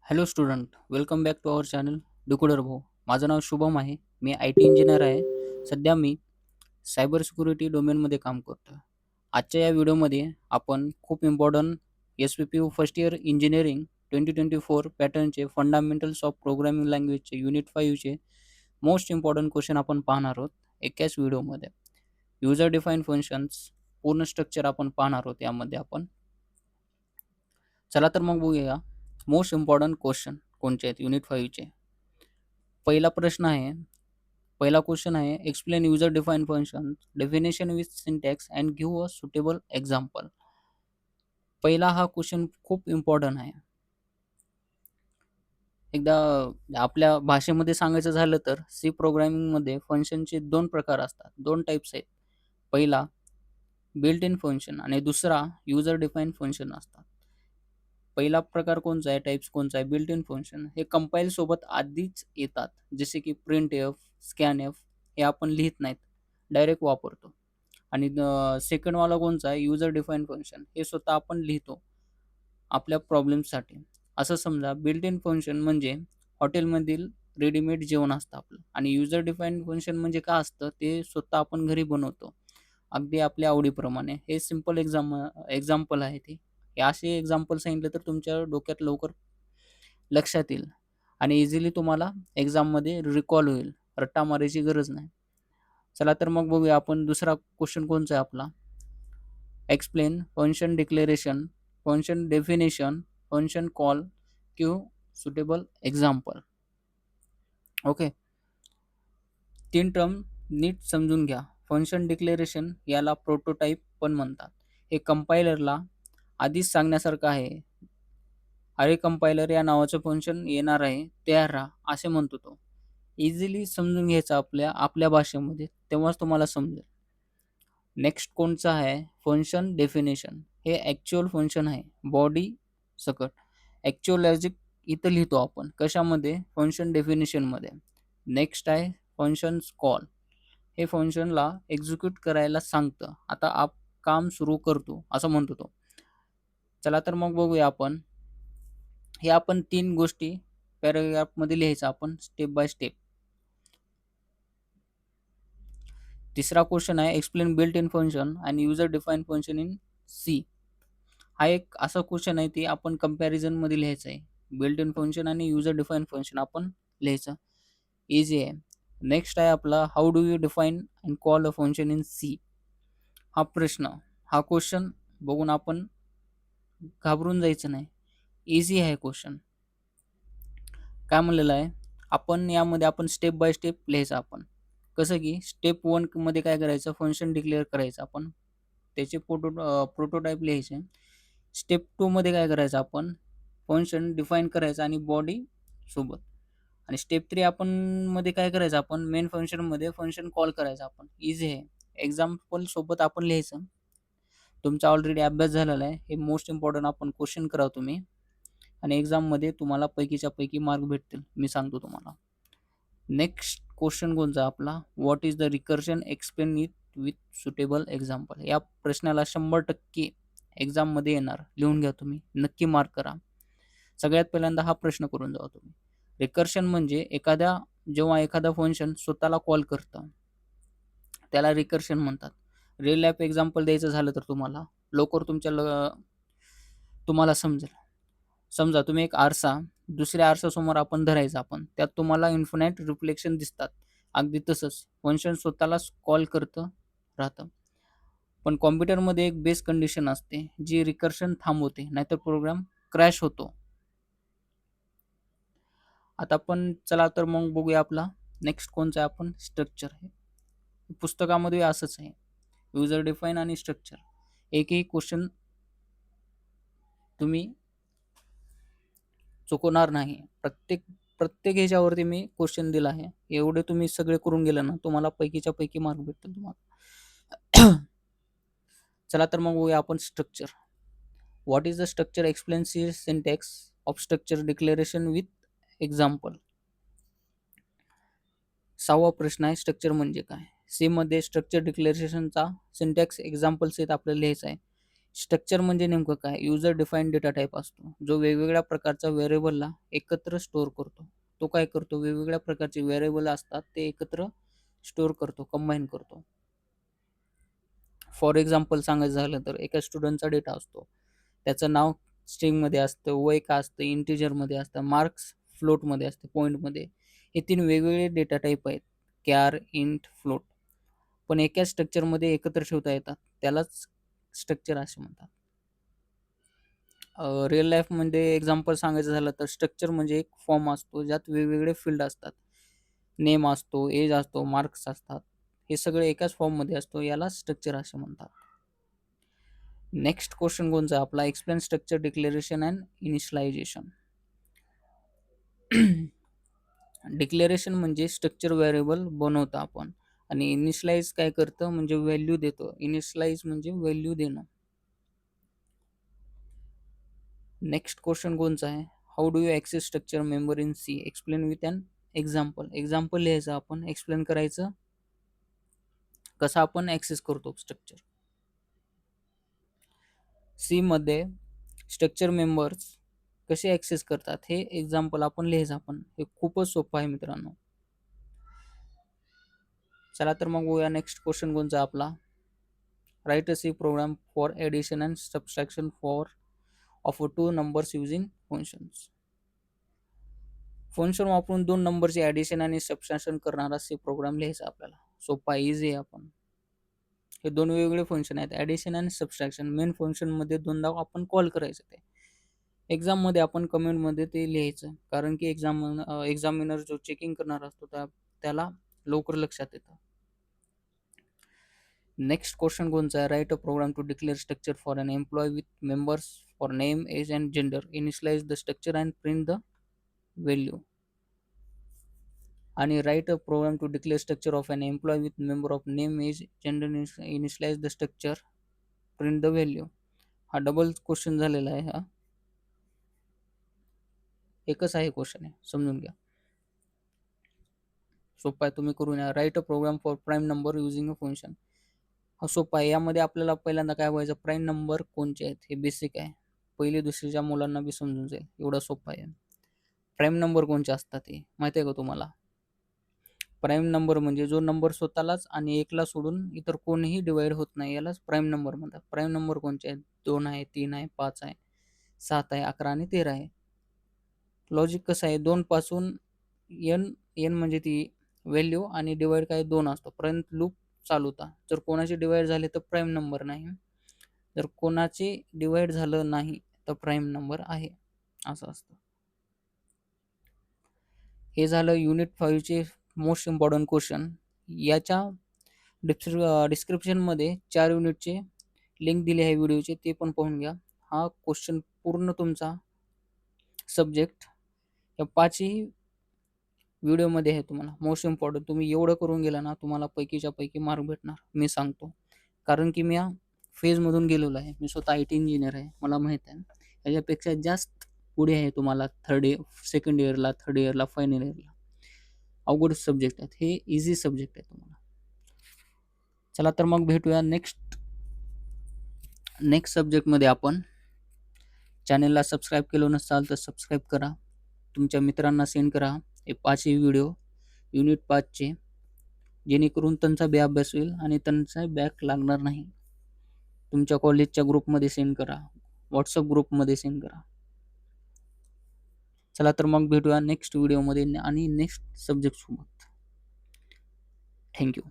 Hello student, welcome back to our channel decoder भाऊ. माझं नाव शुभम आहे. मी IT इंजिनियर आहे. सध्या मी सायबर सिक्युरिटी डोमेनमध्ये काम करतो. आजच्या या व्हिडिओमध्ये आपण खूप important SPPU first year engineering 2024 पॅटर्नचे फंडामेंटल्स ऑफ प्रोग्रामिंग लँग्वेजचे युनिट 5चे मोस्ट इम्पॉर्टंट क्वेश्चन आपण पाहणार आहोत एकाच व्हिडिओमध्ये. युजर डिफाईन फंक्शन्स पूर्ण स्ट्रक्चर आपण पाहणार आहोत यामध्ये आपण. चला तर मग बघूया मोस्ट इम्पॉर्टंट क्वेश्चन कोणते आहेत युनिट 5चे. पहिला प्रश्न आहे, पहिला क्वेश्चन आहे, explain user define function definition with syntax and give a suitable example. पहिला हा क्वेश्चन खूप इम्पॉर्टंट आहे. एकदा आपल्या भाषेमध्ये सांगायचं झालं तर सी प्रोग्रामिंगमध्ये फंक्शनचे दोन प्रकार असतात, दोन टाईप्स आहेत. पहिला बिल्ट इन फंक्शन आणि दुसरा युजर डिफाईन फंक्शन असतात. पहिला प्रकार कोणचा आहे, टाइप्स कोणचा आहे, बिल्ट इन फंक्शन हे कंपाईल सोबत आधीच येतात, जसे की प्रिंट एफ, स्कॅन एफ हे आपण लिहित नाहीत, डायरेक्ट वापरतो. आणि सेकंड वाला कोणचा आहे, युजर डिफाईन फंक्शन हे स्वतः आपण लिहितो आपल्या प्रॉब्लेमसाठी. असं समजा बिल्ट इन फंक्शन म्हणजे हॉटेलमधील रेडीमेड जेवण असतं आपलं, आणि युजर डिफाईन फंक्शन म्हणजे काय असतं, ते स्वतः आपण घरी बनवतो अगदी आपल्या आवडीप्रमाणे. हे सिंपल एक्झाम्पल आहे ते. हे असे एक्झाम्पल सांगितले तर तुमच्या डोक्यात लवकर लक्षात येईल आणि इझिली तुम्हाला एक्झाममध्ये रिकॉल होईल. रट्टा मारायची गरज नाही. चला तर मग बघूया आपण दुसरा क्वेश्चन कोणचा आहे आपला. Explain function declaration, function definition, function call, किंवा सुटेबल एक्झाम्पल. ओके, तीन टर्म नीट समजून घ्या. फंक्शन डिक्लेरेशन याला प्रोटोटाइप पण म्हणतात. हे कंपायलरला आधीच सांगण्यासारखं आहे. अरे कंपायलर या नावाचं फंक्शन येणार आहे, तयार राहा असे म्हणतो तो. इझिली समजून घ्यायचं आपल्या आपल्या भाषेमध्ये, तेव्हाच तुम्हाला समजेल. नेक्स्ट कोणचं आहे, फंक्शन डेफिनेशन. हे ॲक्च्युअल फंक्शन आहे बॉडी सकट. ॲक्च्युअल लॉजिक इथं लिहितो आपण कशामध्ये, फंक्शन डेफिनेशनमध्ये. नेक्स्ट आहे फंक्शन्स कॉल. हे फंक्शनला एक्झिक्यूट करायला सांगतं, आता काम सुरू करतो असं म्हणतो तो. चला तर मग बघूया आपण. हे आपण तीन गोष्टी पॅराग्राफमध्ये लिहायचं आपण स्टेप बाय स्टेप. तिसरा क्वेश्चन आहे, एक्सप्लेन बिल्ट इन फंक्शन आणि user define function in C. हा एक असा क्वेश्चन आहे, ते आपण कंपॅरिझनमध्ये लिहायचं आहे. बिल्ट इन फंक्शन आणि युजर डिफाईन फंक्शन आपण लिहायचं, इझी आहे. नेक्स्ट आहे आपला, how do you define and call a function in C. हा प्रश्न, हा क्वेश्चन बघून आपण घाबरून जायचं नाही, इझी आहे क्वेश्चन. काय म्हणलेलं आहे, आपण यामध्ये आपण स्टेप बाय स्टेप लिहायचं. आपण कसं की स्टेप 1 मध्ये काय करायचं, फंक्शन डिक्लेअर करायचं आपण, त्याचे प्रोटोटाइप लिहायचे. स्टेप 2 मध्ये काय करायचं, आपण फंक्शन डिफाईन करायचं आणि बॉडी सोबत. आणि स्टेप 3 आपण मध्ये काय करायचं, आपण मेन फंक्शनमध्ये फंक्शन कॉल करायचं. आपण इझी आहे, एक्झाम्पल सोबत आपण लिहायचं. तुमचा ऑलरेडी अभ्यास झालेला आहे. हे मोस्ट इम्पॉर्टंट आपण क्वेश्चन करा तुम्ही, आणि एक्झाममध्ये तुम्हाला पैकीच्या पैकी मार्क भेटतील, मी सांगतो तुम्हाला. नेक्स्ट क्वेश्चन कोणता आपला, what is the recursion, explain it with suitable example. या प्रश्नाला 100% एक्झाममध्ये येणार, लिहून घ्या तुम्ही, नक्की मार्क करा. सगळ्यात पहिल्यांदा हा प्रश्न करून जावा तुम्ही. रिकर्शन म्हणजे जेव्हा एखादा फंक्शन स्वतःला कॉल करतं त्याला रिकर्शन म्हणतात. रिअल लाईफ एक्झाम्पल द्यायचं झालं तर तुम्हाला लवकर तुम्हाला समजेल. समजा तुम्ही एक आरसा दुसऱ्या आरशासमोर आपण धरायचा, आपण त्यात तुम्हाला इन्फिनाइट रिफ्लेक्शन दिसतात. अगदी तसंच फंक्शन स्वतःलाच कॉल करतं राहतं. पण कॉम्प्युटरमध्ये एक बेस कंडिशन असते जी रिकर्शन थांबवते, नाहीतर प्रोग्राम क्रॅश होतो. आता आपण चला तर मग बघूया आपला नेक्स्ट कोणचा आहे, आपण स्ट्रक्चर. आहे पुस्तकामध्ये असंच आहे, युजर डिफाईन आणि स्ट्रक्चर. एकही क्वेश्चन तुम्ही चुकवणार नाही. प्रत्येक प्रत्येक ह्याच्यावरती मी क्वेश्चन दिला आहे. एवढे तुम्ही सगळे करून गेले ना, तुम्हाला पैकीच्या पैकी मार्क भेटतील तुम्हाला. चला तर मग बघूया आपण structure. What is the structure, explain C syntax of structure declaration with example. 6वा प्रश्न आहे, स्ट्रक्चर म्हणजे काय. सी मध्ये स्ट्रक्चर डिक्लेरेशनचा सिंटॅक्स एक्झाम्पल सहित आपल्याला लिहायचा आहे. स्ट्रक्चर म्हणजे नेमकं काय? युजर डिफाईन्ड डेटा टाइप असतो, जो वेगवेगळ्या प्रकारच्या व्हेरिएबलला एकत्र स्टोअर करतो. तो काय करतो? वेगवेगळ्या प्रकारचे व्हेरिएबल असतात ते एकत्र स्टोअर करतो, कंबाईन करतो. फॉर एक्झाम्पल सांगायचं झालं तर एका स्टुडंटचा डेटा असतो. त्याचं नाव स्ट्रिंगमध्ये असतं, वय का असतं, इंटिजरमध्ये असतं, मार्क्स फ्लोटमध्ये असतं, पॉईंटमध्ये. हे 3 वेगवेगळे डेटा टाइप आहेत. क्यार, इंट, फ्लोट. पण एकाच स्ट्रक्चरमध्ये एकत्र ठेवता येतात. त्यालाच स्ट्रक्चर असे म्हणतात. रिअल लाईफमध्ये एक्झाम्पल सांगायचं झालं तर स्ट्रक्चर म्हणजे एक फॉर्म असतो ज्यात वेगवेगळे फील्ड असतात. नेम असतो, एज असतो, मार्क्स असतात. हे सगळे एकाच फॉर्ममध्ये असतो. याला स्ट्रक्चर असे म्हणतात. नेक्स्ट क्वेश्चन कोणचा आपला? Explain structure declaration and initialisation. Declaration म्हणजे स्ट्रक्चर व्हेरिएबल बनवतो आपण आणि इनिशियलाइज काय करतं म्हणजे व्हॅल्यू देतो. इनिशियलाइज म्हणजे व्हॅल्यू देणं. नेक्स्ट क्वेश्चन कोणचा आहे? How do you access structure member in C? Explain with an example. Example लिहायचं आपण, एक्सप्लेन करायचं कसं आपण ॲक्सेस करतो स्ट्रक्चर. सी मध्ये स्ट्रक्चर मेंबर्स कसे ॲक्सेस करतात हे एक्झाम्पल आपण लिहायचं आपण. हे खूपच सोपं आहे मित्रांनो. चला तर मग बघूया नेक्स्ट क्वेश्चन कोणचा आपला? Write a C program for addition and subtraction for of two numbers using functions. Function वापरून 2 नंबरचे ॲडिशन आणि सबट्रॅक्शन करणारा सी प्रोग्राम लिहायचा आपल्याला. सोपा इझी आहे आपण. हे 2 वेगवेगळे फंक्शन आहेत, ॲडिशन आणि सबट्रॅक्शन. मेन फंक्शनमध्ये दोनदा आपण कॉल करायचं ते. एक्झाममध्ये आपण कमेंटमध्ये ते लिहायचं, कारण की एक्झामिनर जो चेकिंग करणार असतो त्याला लवकर लक्षात येतं. नेक्स्ट क्वेश्चन कोणचा आहे? Write a program to declare structure for an employee with members for name, age and gender. Initialise the structure and print the value. आणि write a program to declare structure of an employee with member of name, age, gender. Initialise the structure, print the value. हा double question झालेला आहे. हा एकच आहे question आहे, समजून घ्या. सोपा आहे, तुम्ही करून या. Write a program for prime number using a function. हा सोपा आहे. यामध्ये आपल्याला पहिल्यांदा काय व्हायचं? प्राईम नंबर कोणचे आहेत हे बेसिक आहे. पहिली दुसरीच्या मुलांना बी समजून जाईल, एवढा सोपा आहे. प्राईम नंबर कोणचे असतात हे माहिती आहे का तुम्हाला? प्राईम नंबर म्हणजे जो नंबर स्वतःलाच आणि एकला सोडून इतर कोणीही डिवाइड होत नाही, यालाच प्राईम नंबर म्हणतात. प्राईम नंबर कोणचे आहेत? 2 आहे, 3 आहे, 5 आहे, 7 आहे, 11 आणि 13 आहे. लॉजिक कसं आहे? 2 पासून n म्हणजे ती व्हॅल्यू आणि डिवाइड काय 2 असतो पर्यंत लूप चालू होता. जर कोणाचे डिवाइड झाले तर प्राईम नंबर नाही. जर कोणाचे डिवाइड झालं नाही तर प्राईम नंबर आहे, असं असतं. हे झालं युनिट 5 चे मोस्ट इम्पॉर्टंट क्वेश्चन. याच्या डिस्क्रिप्शनमध्ये 4 युनिटचे लिंक दिले आहे व्हिडिओचे, ते पण पाहून घ्या. हा क्वेश्चन पूर्ण तुमचा सब्जेक्ट या 5ही व्हिडिओमध्ये आहे. तुम्हाला मोस्ट इम्पॉर्टंट तुम्ही एवढं करून गेला ना, तुम्हाला पैकीच्या पैकी मार्क भेटणार, मी सांगतो. कारण की मी या फेजमधून गेलेलो आहे. मी स्वतः IT इंजिनियर आहे, मला माहीत आहे. याच्यापेक्षा जास्त पुढे आहे तुम्हाला सेकंड इयरला, थर्ड इयरला, फायनल इयरला. अवघड सब्जेक्ट आहेत, हे इझी सब्जेक्ट आहे तुम्हाला. चला तर मग भेटूया नेक्स्ट सब्जेक्टमध्ये. आपण चॅनलला सबस्क्राईब केलं नसाल तर सबस्क्राईब करा, तुमच्या मित्रांना सेंड करा हे 5ही व्हिडिओ युनिट 5चे, जेणेकरून त्यांचा बी अभ्यास होईल आणि त्यांचा बॅक लागणार नाही. तुमच्या कॉलेजच्या ग्रुपमध्ये सेंड करा, व्हॉट्सअप ग्रुपमध्ये सेंड करा. चला तर मग भेटूया नेक्स्ट व्हिडिओमध्ये आणि नेक्स्ट सब्जेक्ट सोबत. थँक्यू.